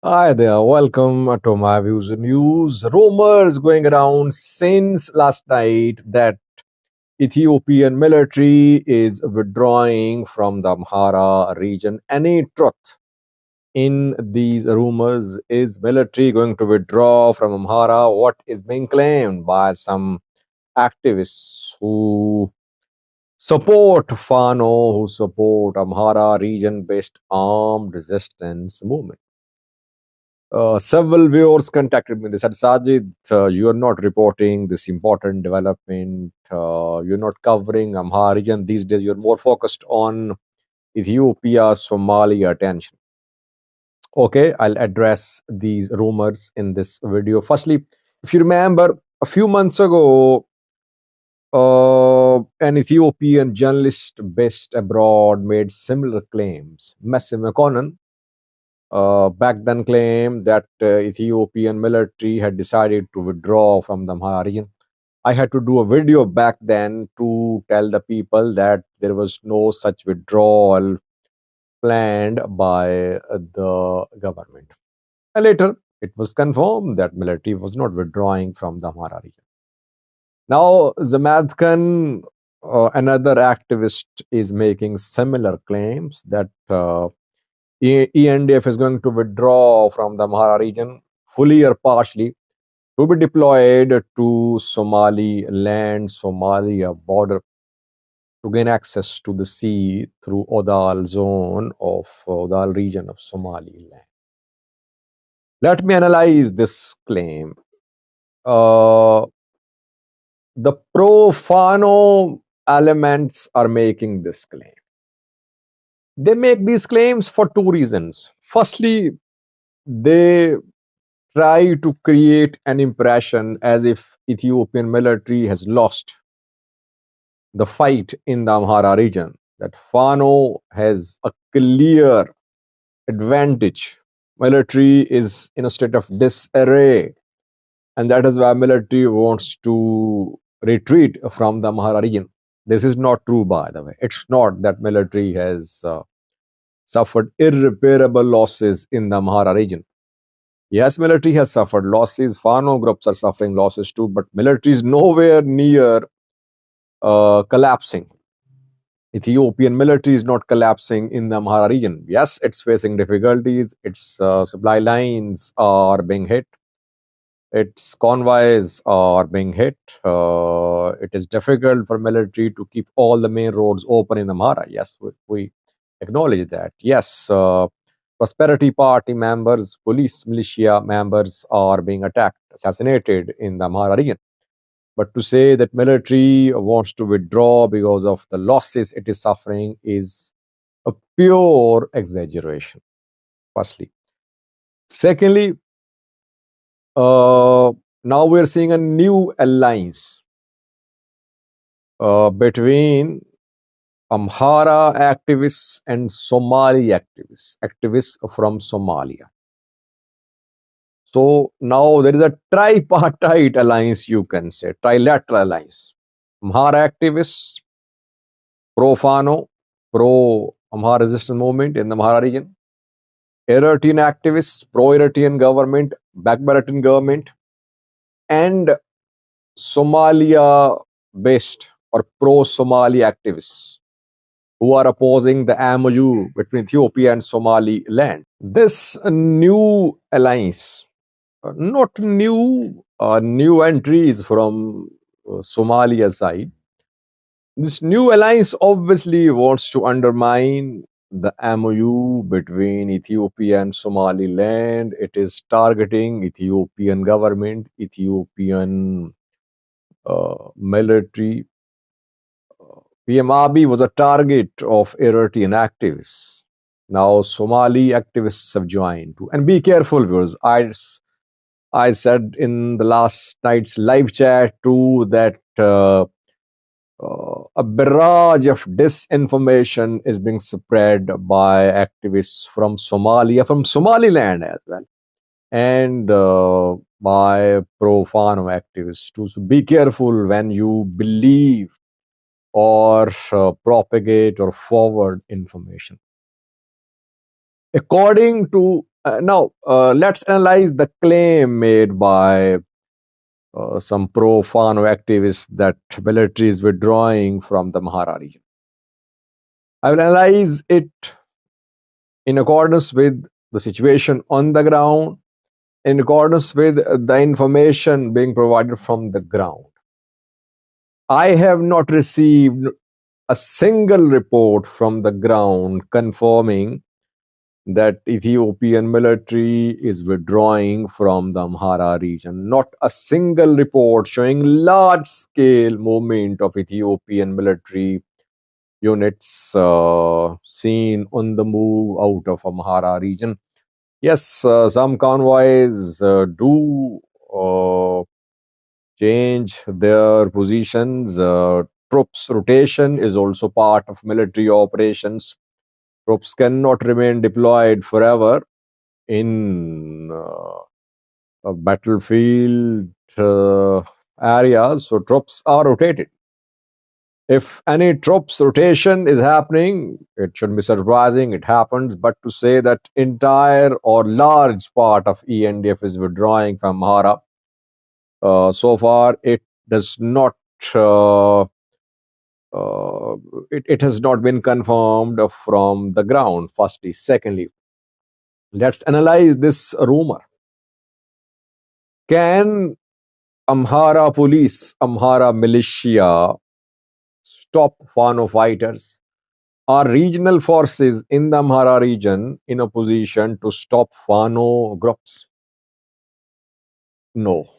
Hi there, welcome to my views and news. Rumors going around since last night that Ethiopian military is withdrawing from the Amhara region. Any truth in these rumors? Is military going to withdraw from Amhara? What is being claimed by some activists who support Fano, who support Amhara region-based armed resistance movement? Several viewers contacted me. They said, Sajid, you are not reporting this important development. You're not covering Amhara region these days. You're more focused on Ethiopia, Somalia tension. Okay, I'll address these rumors in this video. Firstly, if you remember, a few months ago, an Ethiopian journalist based abroad made similar claims. Messi McConnell back then claimed that Ethiopian military had decided to withdraw from the Amhara region. I had to do a video back then to tell the people that there was no such withdrawal planned by the government. And later, it was confirmed that military was not withdrawing from the Amhara region. Now, Zamad Khan, another activist, is making similar claims that ENDF is going to withdraw from the Amhara region fully or partially to be deployed to Somaliland, Somalia border to gain access to the sea through Odal zone of Odal region of Somaliland. Let me analyze this claim. The pro-Fano elements are making this claim. They make these claims for two reasons. Firstly, they try to create an impression as if Ethiopian military has lost the fight in the Amhara region, that Fano has a clear advantage. Military is in a state of disarray, and that is why military wants to retreat from the Amhara region. This is not true, by the way. It's not that military has suffered irreparable losses in the Amhara region. Yes, military has suffered losses. Fano groups are suffering losses too, but military is nowhere near collapsing. Ethiopian military is not collapsing in the Amhara region. Yes, it's facing difficulties. Its supply lines are being hit. Its convoys are being hit. It is difficult for military to keep all the main roads open in Amhara. Yes, we acknowledge that. Yes, Prosperity Party members, police militia members are being attacked, assassinated in the Amhara region. But to say that military wants to withdraw because of the losses it is suffering is a pure exaggeration, firstly. Secondly, now we're seeing a new alliance between Amhara activists and Somali activists, activists from Somalia. So now there is a tripartite alliance, you can say, trilateral alliance. Amhara activists, pro-Fano, pro-Amhara resistance movement in the Amhara region. Eritrean activists, pro-Eritrean government, backed government, and Somalia-based or pro-Somali activists who are opposing the MOU between Ethiopia and Somaliland. This new alliance, not new entries from Somalia side. This new alliance obviously wants to undermine the MOU between Ethiopia and Somaliland. It is targeting Ethiopian government, Ethiopian military. PM Abiy was a target of Eritrean activists. Now Somali activists have joined too. And be careful, viewers. I said in the last night's live chat too that a barrage of disinformation is being spread by activists from Somalia, from Somaliland as well, and by pro-Fano activists too. So be careful when you believe or propagate or forward information. According to Now, let's analyze the claim made by some pro-Fano activists that military is withdrawing from the Amhara region. I will analyze it in accordance with the situation on the ground, in accordance with the information being provided from the ground. I have not received a single report from the ground confirming that Ethiopian military is withdrawing from the Amhara region. Not a single report showing large scale movement of Ethiopian military units seen on the move out of Amhara region. Yes, some convoys do change their positions. Troops rotation is also part of military operations. Troops cannot remain deployed forever in a battlefield areas, so troops are rotated. If any troops rotation is happening, it should be surprising, it happens, but to say that entire or large part of ENDF is withdrawing from Amhara, so far it does not uh, it has not been confirmed from the ground, firstly. Secondly, let's analyze this rumor. Can Amhara police, Amhara militia stop Fano fighters? Are regional forces in the Amhara region in a position to stop Fano groups? No.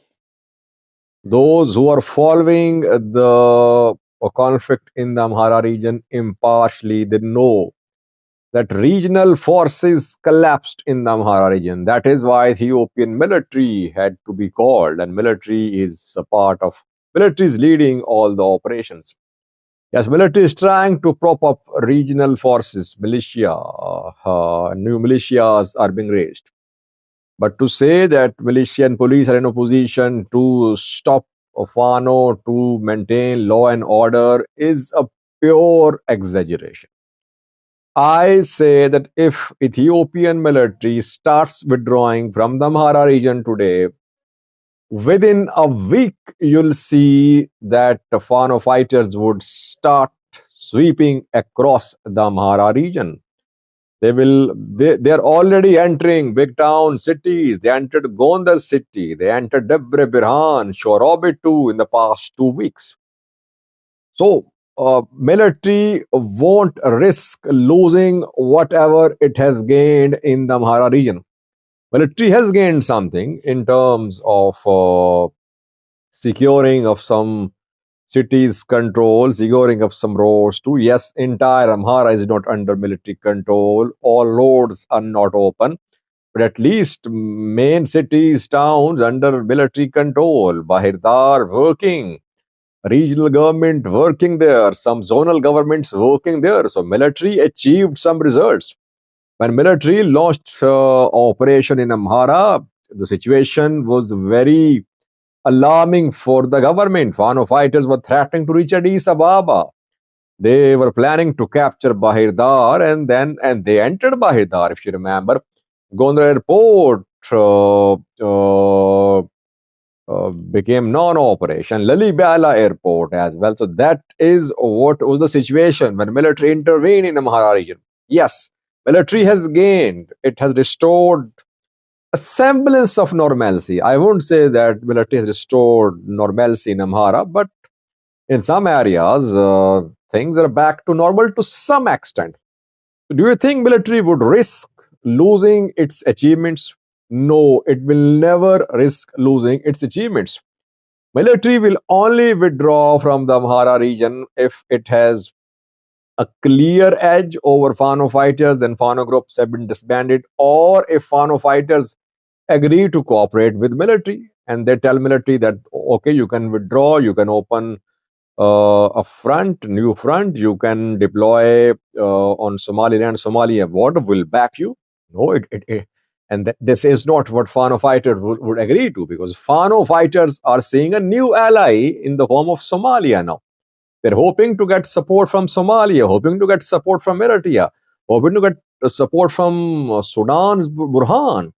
Those who are following the conflict in the Amhara region impartially, they know that regional forces collapsed in the Amhara region. That is why Ethiopian military had to be called, and military is a part of military is leading all the operations. Yes, military is trying to prop up regional forces, militia, new militias are being raised. But to say that militia and police are in a position to stop Fano, to maintain law and order is a pure exaggeration. I say that if Ethiopian military starts withdrawing from the Amhara region today, within a week you'll see that the Fano fighters would start sweeping across the Amhara region. They're already entering big town cities. They entered Gondar city. They entered Debre Birhan, Shorobe too in the past 2 weeks. So military won't risk losing whatever it has gained in the Amhara region. Military has gained something in terms of securing of some cities control, securing of some roads too. Yes, entire Amhara is not under military control. All roads are not open. But at least main cities, towns under military control. Bahirdar working, regional government working there, some zonal governments working there. So military achieved some results. When military launched operation in Amhara, the situation was very alarming for the government. Fano fighters were threatening to reach Addis Ababa. They were planning to capture Bahirdar, and they entered Bahirdar, if you remember. Gondar airport became non-operation. Lalibela airport as well. So that is what was the situation when military intervened in the Amhara region. Yes, military has gained. It has restored a semblance of normalcy. I won't say that military has restored normalcy in Amhara, but in some areas, things are back to normal to some extent. Do you think military would risk losing its achievements? No, it will never risk losing its achievements. Military will only withdraw from the Amhara region if it has a clear edge over Fano fighters and Fano groups have been disbanded, or if Fano fighters agree to cooperate with military and they tell military that okay, you can withdraw, you can open a new front, you can deploy on Somaliland, Somalia border will back you. No, and this is not what Fano fighters would agree to, because Fano fighters are seeing a new ally in the form of Somalia now. They're hoping to get support from Somalia, hoping to get support from Eritrea, hoping to get support from Sudan's Burhan.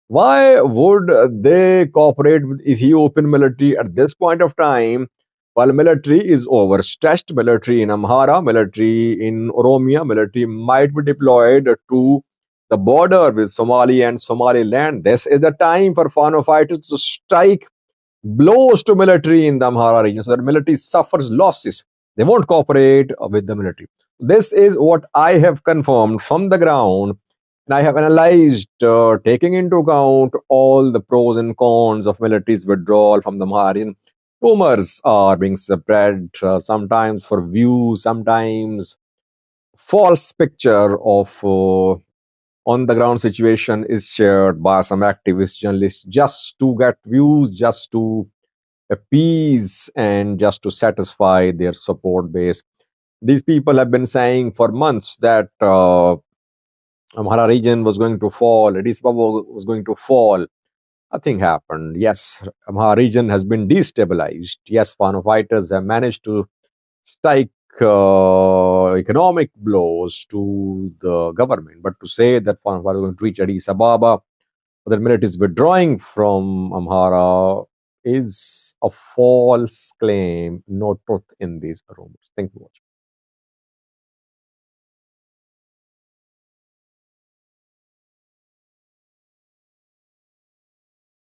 Why would they cooperate with Ethiopian military at this point of time? While military is overstretched, military in Amhara, military in Oromia, military might be deployed to the border with Somalia and Somaliland. This is the time for Fano fighters to strike blows to military in the Amhara region so that military suffers losses. They won't cooperate with the military. This is what I have confirmed from the ground, and I have analyzed, taking into account all the pros and cons of military's withdrawal from the Amhara region. Rumors are being spread, sometimes for views, sometimes false picture of on the ground situation is shared by some activist journalists just to get views, just to appease, and just to satisfy their support base. These people have been saying for months that Amhara region was going to fall, Addis Ababa was going to fall. Nothing happened. Yes, Amhara region has been destabilized. Yes, Fano fighters have managed to strike economic blows to the government. But to say that Fano fighters are going to reach Addis Ababa, that military is withdrawing from Amhara, is a false claim, no truth in these rumors. Thank you.